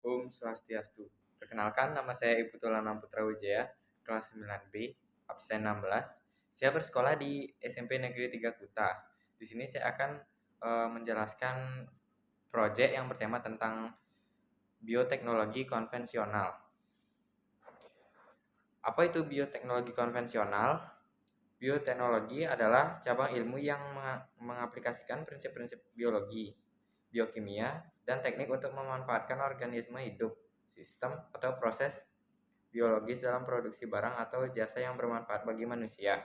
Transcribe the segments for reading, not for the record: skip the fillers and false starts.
Om Swastiastu. Perkenalkan, nama saya Iputul Anam Putra Wijaya, kelas 9B, absen 16. Saya bersekolah di SMP Negeri 3 Kuta. Di sini saya akan menjelaskan proyek yang bertema tentang bioteknologi konvensional. Apa itu bioteknologi konvensional? Bioteknologi adalah cabang ilmu yang mengaplikasikan prinsip-prinsip biologi, biokimia, dan teknik untuk memanfaatkan organisme hidup, sistem, atau proses biologis dalam produksi barang atau jasa yang bermanfaat bagi manusia.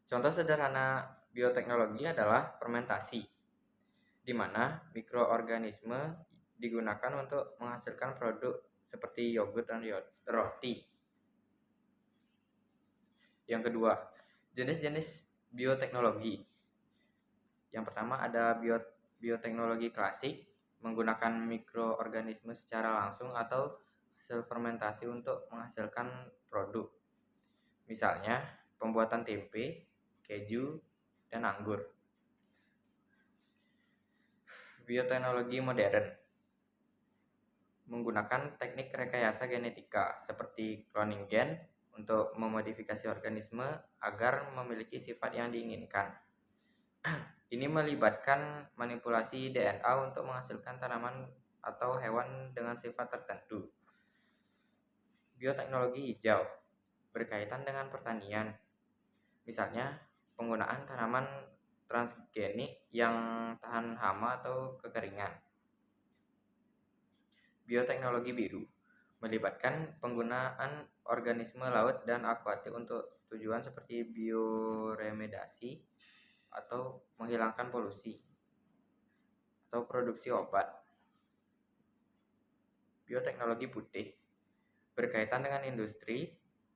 Contoh sederhana bioteknologi adalah fermentasi, di mana mikroorganisme digunakan untuk menghasilkan produk seperti yogurt dan roti. Yang kedua, jenis-jenis bioteknologi. Yang pertama ada bioteknologi klasik, menggunakan mikroorganisme secara langsung atau hasil fermentasi untuk menghasilkan produk. Misalnya, pembuatan tempe, keju, dan anggur. Bioteknologi modern menggunakan teknik rekayasa genetika seperti cloning gen untuk memodifikasi organisme agar memiliki sifat yang diinginkan. Ini melibatkan manipulasi DNA untuk menghasilkan tanaman atau hewan dengan sifat tertentu. Bioteknologi hijau berkaitan dengan pertanian. Misalnya, penggunaan tanaman transgenik yang tahan hama atau kekeringan. Bioteknologi biru melibatkan penggunaan organisme laut dan akuatik untuk tujuan seperti bioremediasi atau menghilangkan polusi atau produksi obat. Bioteknologi putih berkaitan dengan industri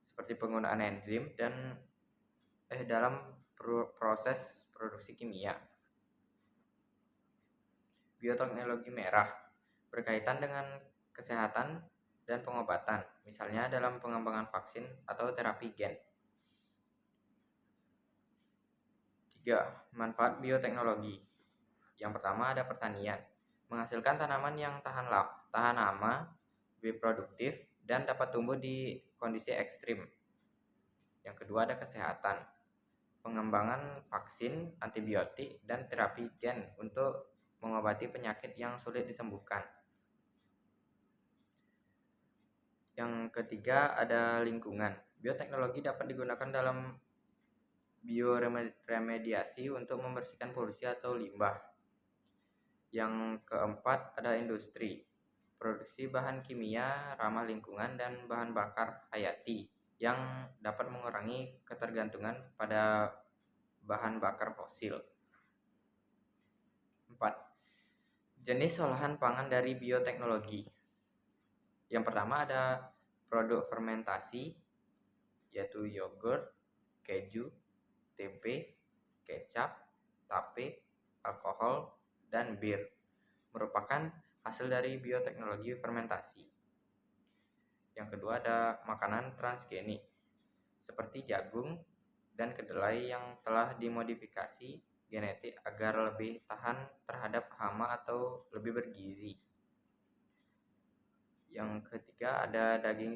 seperti penggunaan enzim dan dalam proses produksi kimia. Bioteknologi merah berkaitan dengan kesehatan dan pengobatan, misalnya dalam pengembangan vaksin atau terapi gen. 3. Manfaat bioteknologi. Yang pertama ada pertanian, menghasilkan tanaman yang tahan hama, lebih produktif, dan dapat tumbuh di kondisi ekstrim. Yang kedua ada kesehatan, pengembangan vaksin, antibiotik, dan terapi gen untuk mengobati penyakit yang sulit disembuhkan. Yang ketiga ada lingkungan. Bioteknologi dapat digunakan dalam bioremediasi untuk membersihkan polusi atau limbah. Yang keempat ada industri, produksi bahan kimia ramah lingkungan dan bahan bakar hayati yang dapat mengurangi ketergantungan pada bahan bakar fosil. 4. Jenis olahan pangan dari bioteknologi. Yang pertama ada produk fermentasi, yaitu yogurt, keju, tempe, kecap, tape, alkohol, dan bir, merupakan hasil dari bioteknologi fermentasi. Yang kedua ada makanan transgenik, seperti jagung dan kedelai yang telah dimodifikasi genetik agar lebih tahan terhadap hama atau lebih bergizi. Yang ketiga ada daging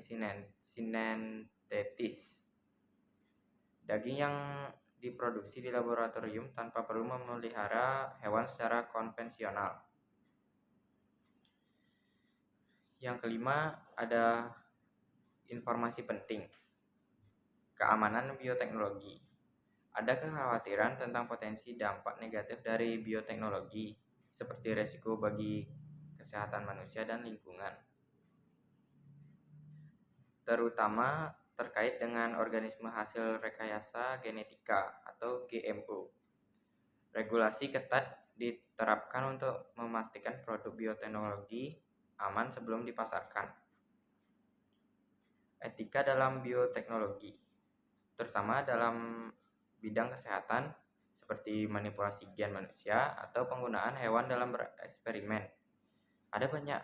sintetis, daging yang diproduksi di laboratorium tanpa perlu memelihara hewan secara konvensional. Yang kelima ada informasi penting, keamanan bioteknologi. Ada kekhawatiran tentang potensi dampak negatif dari bioteknologi, seperti resiko bagi kesehatan manusia dan lingkungan, terutama terkait dengan organisme hasil rekayasa genetika atau GMO. Regulasi ketat diterapkan untuk memastikan produk bioteknologi aman sebelum dipasarkan. Etika dalam bioteknologi, terutama dalam bidang kesehatan seperti manipulasi gen manusia atau penggunaan hewan dalam bereksperimen. Ada banyak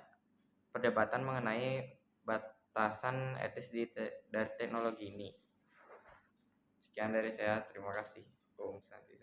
perdebatan mengenai batasan etis dari teknologi ini. Sekian dari saya, terima kasih. Om Santi.